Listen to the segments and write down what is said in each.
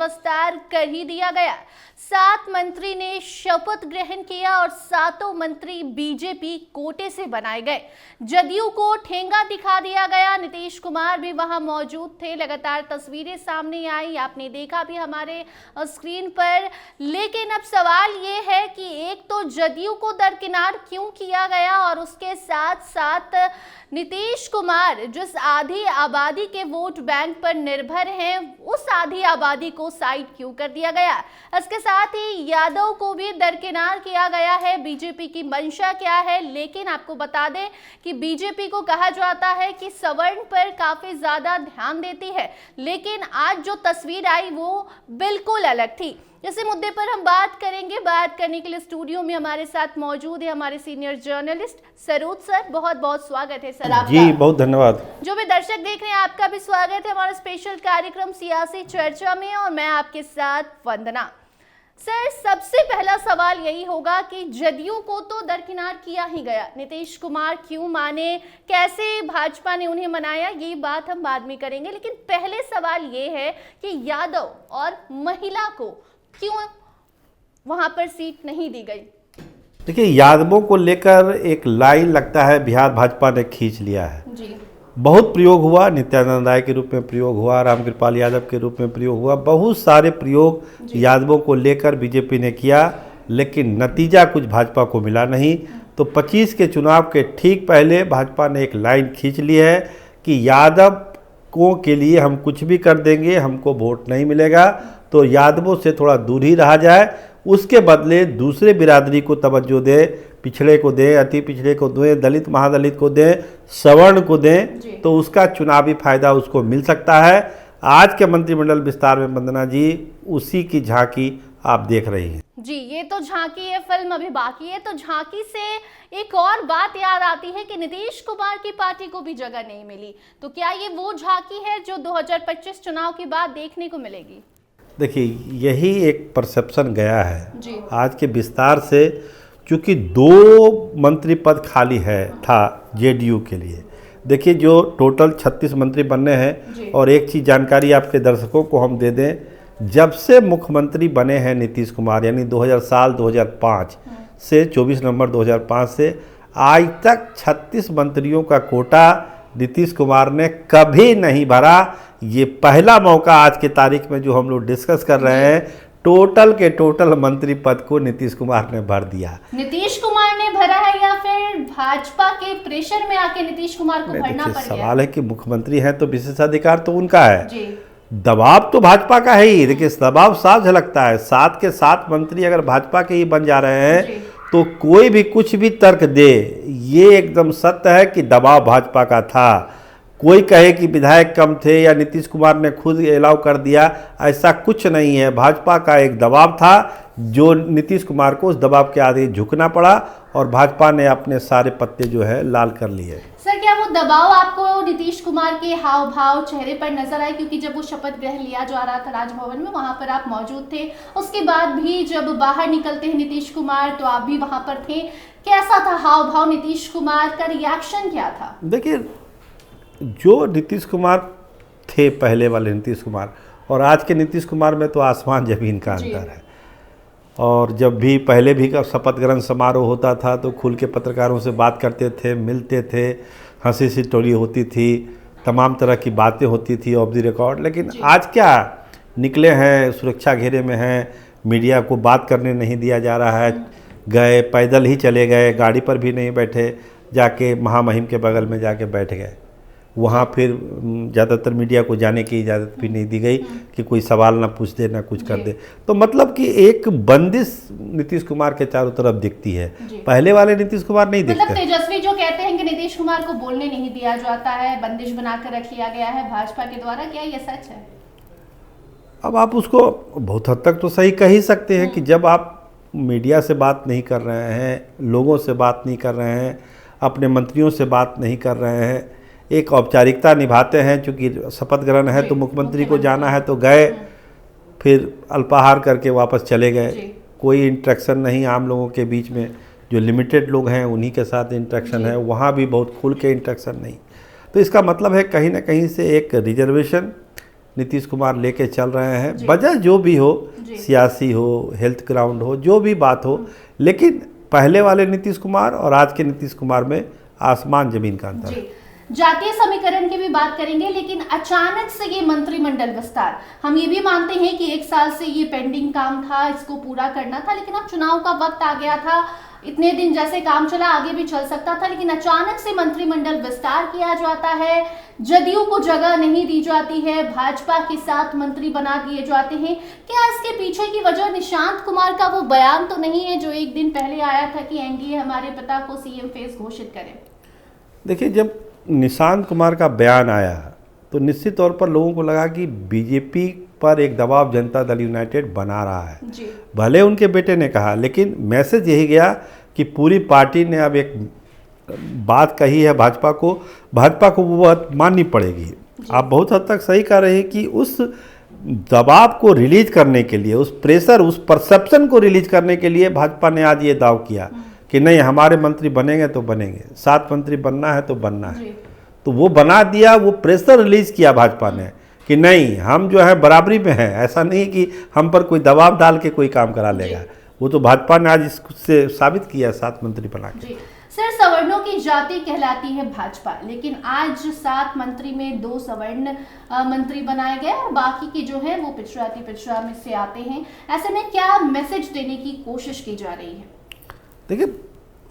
विस्तार कर ही दिया गया। 7 मंत्री ने शपथ ग्रहण किया और 7 मंत्री बीजेपी कोटे से बनाए गए। जदयू को ठेंगा दिखा दिया गया। नीतीश कुमार भी वहां मौजूद थे। लगातार तस्वीरें सामने आई, आपने देखा भी हमारे स्क्रीन पर। लेकिन अब सवाल ये है कि एक तो जदयू को दरकिनार क्यों किया गया और उसके साथ साथ नीतीश कुमार जिस आधी आबादी के वोट बैंक पर निर्भर हैं, उस आधी आबादी को साइड क्यों कर दिया गया। इसके साथ ही यादव को भी दरकिनार किया गया है। बीजेपी की मंशा क्या है, लेकिन आपको बता दें कि बीजेपी को कहा जाता है कि सवर्ण पर काफी ज्यादा ध्यान देती है, लेकिन आज जो तस्वीर आई वो बिल्कुल अलग थी। इसी मुद्दे पर हम बात करेंगे। बात करने के लिए स्टूडियो में हमारे साथ मौजूद है हमारे सीनियर जर्नलिस्ट सरोज सर। बहुत बहुत स्वागत है सर आपका। जी बहुत धन्यवाद। जो भी दर्शक देख रहे हैं आपका भी स्वागत है हमारे स्पेशल कार्यक्रम सियासी चर्चा में, और मैं आपके साथ वंदना। सर, सबसे पहला सवाल यही होगा कि जदयू को तो दरकिनार किया ही गया, नीतीश कुमार क्यों माने, कैसे भाजपा ने उन्हें मनाया, ये बात हम बाद में करेंगे। लेकिन पहले सवाल ये है कि यादव और महिला को क्यों वहां पर सीट नहीं दी गई। देखिए, यादवों को लेकर एक लाइन लगता है बिहार भाजपा ने खींच लिया है जी। बहुत प्रयोग हुआ, नित्यानंद राय के रूप में प्रयोग हुआ, रामकृपाल यादव के रूप में प्रयोग हुआ, बहुत सारे प्रयोग यादवों को लेकर बीजेपी ने किया, लेकिन नतीजा कुछ भाजपा को मिला नहीं। तो 25 के चुनाव के ठीक पहले भाजपा ने एक लाइन खींच ली है कि यादवों के लिए हम कुछ भी कर देंगे, हमको वोट नहीं मिलेगा, तो यादवों से थोड़ा दूर ही रहा जाए, उसके बदले दूसरे बिरादरी को तवज्जो दे, पिछड़े को दें, अति पिछड़े को दें, दलित महादलित को दें, सवर्ण को दें, तो उसका चुनावी फायदा उसको मिल सकता है। आज के मंत्रिमंडल विस्तार में वंदना जी उसी की झांकी आप देख रही हैं। जी, ये तो झांकी है, फिल्म अभी बाकी है। तो झांकी से एक और बात याद आती है कि नीतीश कुमार की पार्टी को भी जगह नहीं मिली। तो क्या ये वो झांकी है जो 2025 चुनाव के बाद देखने को मिलेगी? देखिए, यही एक परसेप्शन गया है जी। आज के विस्तार से, चूँकि 2 मंत्री पद खाली था जेडीयू के लिए। देखिए, जो टोटल 36 मंत्री बनने हैं, और एक चीज़ जानकारी आपके दर्शकों को हम दे दें, जब से मुख्यमंत्री बने हैं नीतीश कुमार, यानी 2005 से 24 नवंबर 2005 से आज तक 36 मंत्रियों का कोटा नीतीश कुमार ने कभी नहीं भरा। ये पहला मौका आज के तारीख में जो हम लोग डिस्कस कर रहे हैं, टोटल के टोटल मंत्री पद को नीतीश कुमार ने भर दिया। नीतीश कुमार ने भरा है या फिर भाजपा के प्रेशर में आके नीतीश कुमार को भरना पड़ गया? सवाल है कि मुख्यमंत्री हैं तो विशेषाधिकार तो उनका है जी। दबाव तो भाजपा का है ही। देखिए, दबाव साफ झलकता है। 7 के 7 मंत्री अगर भाजपा के ही बन जा रहे हैं तो कोई भी कुछ भी तर्क दे, ये एकदम सत्य है कि दबाव भाजपा का था। कोई कहे कि विधायक कम थे या नीतीश कुमार ने खुद अलाउ कर दिया, ऐसा कुछ नहीं है। भाजपा का एक दबाव था जो नीतीश कुमार को उस दबाव के आगे झुकना पड़ा, और भाजपा ने अपने सारे पत्ते जो है लाल कर लिए। सर, क्या वो दबाव आपको नीतीश कुमार के हाव भाव चेहरे पर नजर आए? क्योंकि जब वो शपथ ग्रहण लिया जा रहा था राजभवन में, वहां पर आप मौजूद थे। उसके बाद भी जब बाहर निकलते हैं नीतीश कुमार, तो आप भी वहां पर थे। कैसा था हाव भाव नीतीश कुमार का, रिएक्शन क्या था? देखिए, जो नीतीश कुमार थे, पहले वाले नीतीश कुमार और आज के नीतीश कुमार में तो आसमान ज़मीन का अंतर है। और जब भी पहले भी का शपथ ग्रहण समारोह होता था तो खुल के पत्रकारों से बात करते थे, मिलते थे, हंसी सी टोली होती थी, तमाम तरह की बातें होती थी ऑफ द रिकॉर्ड। लेकिन आज क्या निकले हैं, सुरक्षा घेरे में हैं, मीडिया को बात करने नहीं दिया जा रहा है। गए पैदल ही चले गए, गाड़ी पर भी नहीं बैठे, जाके महामहिम के बगल में जाके बैठ गए। वहाँ फिर ज़्यादातर मीडिया को जाने की इजाज़त भी नहीं दी गई कि कोई सवाल ना पूछ दे ना कुछ कर दे। तो मतलब कि एक बंदिश नीतीश कुमार के चारों तरफ दिखती है, पहले वाले नीतीश कुमार नहीं दिखते। मतलब तेजस्वी जो कहते हैं कि नीतीश कुमार को बोलने नहीं दिया जाता है, बंदिश बनाकर रख लिया गया है भाजपा के द्वारा, क्या ये सच है? अब आप उसको बहुत हद तक तो सही कह ही सकते हैं कि जब आप मीडिया से बात नहीं कर रहे हैं, लोगों से बात नहीं कर रहे हैं, अपने मंत्रियों से बात नहीं कर रहे हैं, एक औपचारिकता निभाते हैं। चूँकि शपथ ग्रहण है तो मुख्यमंत्री को जाना है तो गए, फिर अल्पाहार करके वापस चले गए। कोई इंटरेक्शन नहीं आम लोगों के बीच में, जो लिमिटेड लोग हैं उन्हीं के साथ इंटरेक्शन है, वहाँ भी बहुत खुल के इंटरेक्शन नहीं। तो इसका मतलब है कहीं ना कहीं से एक रिजर्वेशन नीतीश कुमार लेके चल रहे हैं। वजह जो भी हो, सियासी हो, हेल्थ ग्राउंड हो, जो भी बात हो, लेकिन पहले वाले नीतीश कुमार और आज के नीतीश कुमार में आसमान जमीन का अंतर है। जातीय समीकरण की भी बात करेंगे, लेकिन अचानक से ये मंत्रिमंडल विस्तार, हम ये भी मानते हैं कि 1 साल से ये पेंडिंग काम था, इसको पूरा करना था, लेकिन अब चुनाव का वक्त आ गया था, इतने दिन जैसे काम चला आगे भी चल सकता था, लेकिन अचानक से मंत्रिमंडल विस्तार किया जाता है, जदयू को जगह नहीं दी जाती है, भाजपा के 7 मंत्री बना दिए जाते हैं। क्या इसके पीछे की वजह निशांत कुमार का वो बयान तो नहीं है जो एक दिन पहले आया था कि एनडीए हमारे पिता को सीएम फेस घोषित करे? देखिए, जब निशांत कुमार का बयान आया तो निश्चित तौर पर लोगों को लगा कि बीजेपी पर एक दबाव जनता दल यूनाइटेड बना रहा है। भले उनके बेटे ने कहा, लेकिन मैसेज यही गया कि पूरी पार्टी ने अब एक बात कही है भाजपा को वो बात माननी पड़ेगी। आप बहुत हद तक सही कह रहे हैं कि उस दबाव को रिलीज करने के लिए, उस प्रेशर, उस परसेप्शन को रिलीज करने के लिए भाजपा ने आज ये दाव किया कि नहीं, हमारे मंत्री बनेंगे तो बनेंगे, 7 मंत्री बनना है तो बनना है। तो वो बना दिया, वो प्रेशर रिलीज किया भाजपा ने कि नहीं, हम जो है बराबरी में हैं। ऐसा नहीं कि हम पर कोई दबाव डाल के कोई काम करा लेगा। वो तो भाजपा ने आज इससे साबित किया 7 मंत्री बना के। सर, सवर्णों की जाति कहलाती है भाजपा, लेकिन आज 7 मंत्री में 2 सवर्ण मंत्री बनाए गए और बाकी के जो है वो पिछड़ा में से आते हैं। ऐसे में क्या मैसेज देने की कोशिश की जा रही है? देखिए,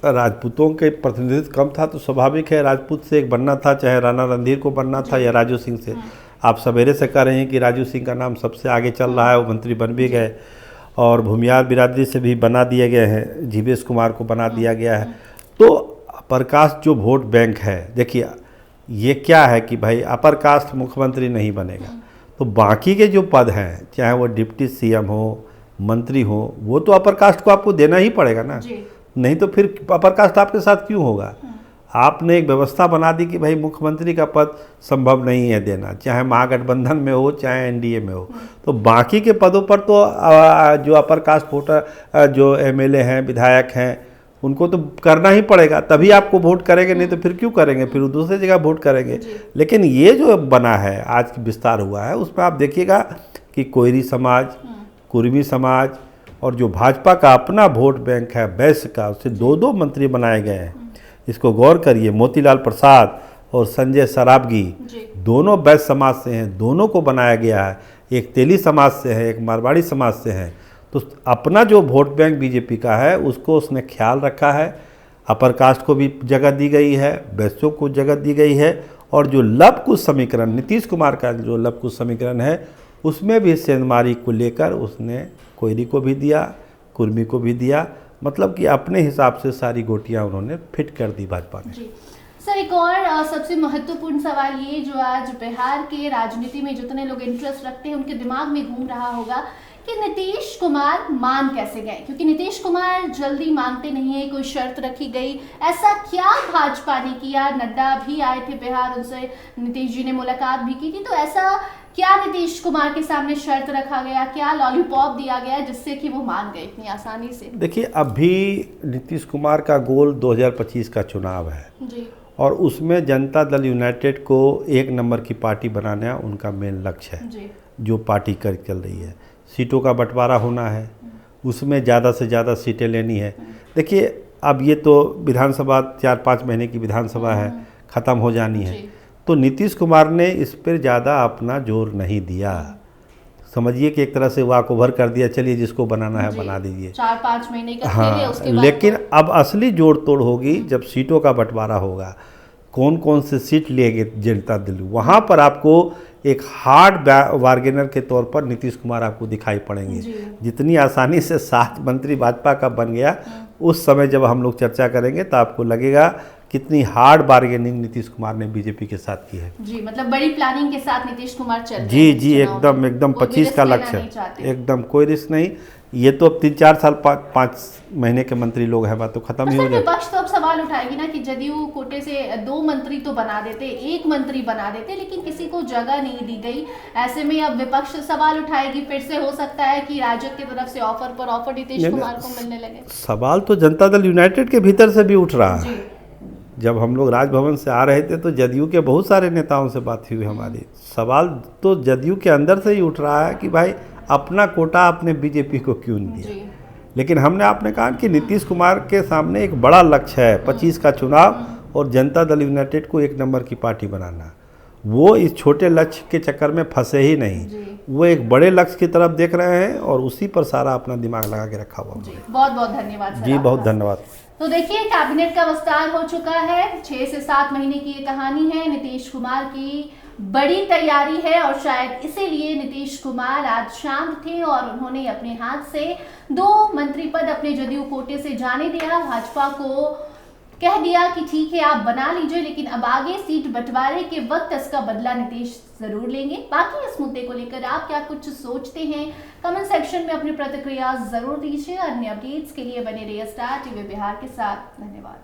राजपूतों के प्रतिनिधित्व कम था तो स्वाभाविक है राजपूत से एक बनना था, चाहे राणा रणधीर को बनना था या राजू सिंह से। आप सवेरे से कह रहे हैं कि राजू सिंह का नाम सबसे आगे चल रहा है, वो मंत्री बन भी गए और भूमियार बिरादरी से भी बना दिए गए हैं, जीवेश कुमार को बना दिया गया है। तो अपर कास्ट जो वोट बैंक है, देखिए ये क्या है कि भाई अपर कास्ट मुख्यमंत्री नहीं बनेगा तो बाकी के जो पद हैं, चाहे वो डिप्टी सीएम हो, मंत्री हो, वो तो अपर कास्ट को आपको देना ही पड़ेगा ना। नहीं तो फिर अपर कास्ट आपके साथ क्यों होगा? आपने एक व्यवस्था बना दी कि भाई मुख्यमंत्री का पद संभव नहीं है देना, चाहे महागठबंधन में हो चाहे एनडीए में हो। तो बाकी के पदों पर तो जो अपर कास्ट वोटर, जो एमएलए हैं, विधायक हैं, उनको तो करना ही पड़ेगा, तभी आपको वोट करेंगे, नहीं तो फिर क्यों करेंगे, फिर दूसरी जगह वोट करेंगे। लेकिन ये जो बना है, आज विस्तार हुआ है, उसमें आप देखिएगा कि कोयरी समाज, कुर्मी समाज और जो भाजपा का अपना वोट बैंक है वैश्य का, उससे 2 मंत्री बनाए गए हैं। इसको गौर करिए, मोतीलाल प्रसाद और संजय सराबगी दोनों वैश्य समाज से हैं, दोनों को बनाया गया है। एक तेली समाज से है, एक मारवाड़ी समाज से है। तो अपना जो वोट बैंक बीजेपी का है उसको उसने ख्याल रखा है। अपर कास्ट को भी जगह दी गई है, वैश्यों को जगह दी गई है। और जो लव कुश समीकरण, नीतीश कुमार का जो लव कुश समीकरण है, उसमें भी सेंधमारी को लेकर उसने कोयरी को भी दिया, कुर्मी को भी दिया। मतलब कि अपने हिसाब से सारी गोटियां उन्होंने फिट कर दी भाजपा ने। सर, एक और सबसे महत्वपूर्ण सवाल ये जो आज बिहार के राजनीति में जितने लोग इंटरेस्ट रखते हैं उनके दिमाग में घूम रहा होगा कि नीतीश कुमार मान कैसे गए, क्योंकि नीतीश कुमार जल्दी मानते नहीं है, कोई शर्त रखी गई। ऐसा क्या भाजपा ने किया? नड्डा भी आए थे बिहार, उनसे नीतीश जी ने मुलाकात भी की थी, तो ऐसा क्या नीतीश कुमार के सामने शर्त रखा गया, क्या लॉलीपॉप दिया गया जिससे कि वो मान गए इतनी आसानी से? देखिए, अभी नीतीश कुमार का गोल 2025 का चुनाव है जी। और उसमें जनता दल यूनाइटेड को 1 नंबर की पार्टी बनाना उनका मेन लक्ष्य है जी। जो पार्टी कर चल रही है, सीटों का बंटवारा होना है, उसमें ज़्यादा से ज़्यादा सीटें लेनी है। देखिए, अब ये तो विधानसभा 4-5 महीने की विधानसभा है, ख़त्म हो जानी है, तो नीतीश कुमार ने इस पर ज़्यादा अपना जोर नहीं दिया। समझिए कि एक तरह से वाक ओवर कर दिया, चलिए जिसको बनाना है बना दीजिए, 4-5 महीने का हाँ। उसके बाद लेकिन अब असली जोड़ तोड़ होगी जब सीटों का बंटवारा होगा, कौन कौन से सीट लेंगे जनता दल, वहाँ पर आपको एक हार्ड बार्गेनर के तौर पर नीतीश कुमार आपको दिखाई पड़ेंगे। जितनी आसानी से 7 मंत्री भाजपा का बन गया, उस समय जब हम लोग चर्चा करेंगे तो आपको लगेगा कितनी हार्ड बार्गेनिंग नीतीश कुमार ने बीजेपी के साथ की है। जी, मतलब बड़ी प्लानिंग के साथ नीतीश कुमार चल रहे हैं। जी, एकदम 25 का लक्ष्य है, एकदम कोई रिस्क नहीं। ये तो अब 3-4 साल 5 महीने के मंत्री लोग हैं, बात तो खत्म ही हो जाए। विपक्ष तो अब सवाल उठाएगी ना कि जदयू कोटे से 2 मंत्री तो बना देते, 1 मंत्री बना देते, लेकिन किसी को जगह नहीं दी गई। ऐसे में अब विपक्ष सवाल उठाएगी, फिर से हो सकता है कि राजद की तरफ से ऑफर पर ऑफर नीतीश कुमार को मिलने लगे। सवाल तो जनता दल यूनाइटेड के भीतर से भी उठ रहा है जब हम लोग राजभवन से आ रहे थे तो जदयू के बहुत सारे नेताओं से बात हुई हमारी। सवाल तो जदयू के अंदर से ही उठ रहा है कि भाई अपना कोटा आपने बीजेपी को क्यों नहीं दिया। लेकिन हमने आपने कहा कि नीतीश कुमार के सामने एक बड़ा लक्ष्य है 25 का चुनाव और जनता दल यूनाइटेड को 1 नंबर की पार्टी बनाना। वो इस छोटे लक्ष्य के चक्कर में फंसे ही नहीं, वो एक बड़े लक्ष्य की तरफ देख रहे हैं और उसी पर सारा अपना दिमाग लगा के रखा हुआ है। बहुत बहुत धन्यवाद जी, बहुत धन्यवाद। तो देखिए, कैबिनेट का विस्तार हो चुका है। 6 से 7 महीने की ये कहानी है। नीतीश कुमार की बड़ी तैयारी है और शायद इसीलिए नीतीश कुमार आज शांत थे और उन्होंने अपने हाथ से 2 मंत्री पद अपने जदयू कोटे से जाने दिया। भाजपा को कह दिया कि ठीक है आप बना लीजिए, लेकिन अब आगे सीट बंटवारे के वक्त इसका बदला नीतीश जरूर लेंगे। बाकी इस मुद्दे को लेकर आप क्या कुछ सोचते हैं, कमेंट सेक्शन में अपनी प्रतिक्रिया जरूर दीजिए। अन्य अपडेट्स के लिए बने रहिए स्टार टीवी बिहार के साथ। धन्यवाद।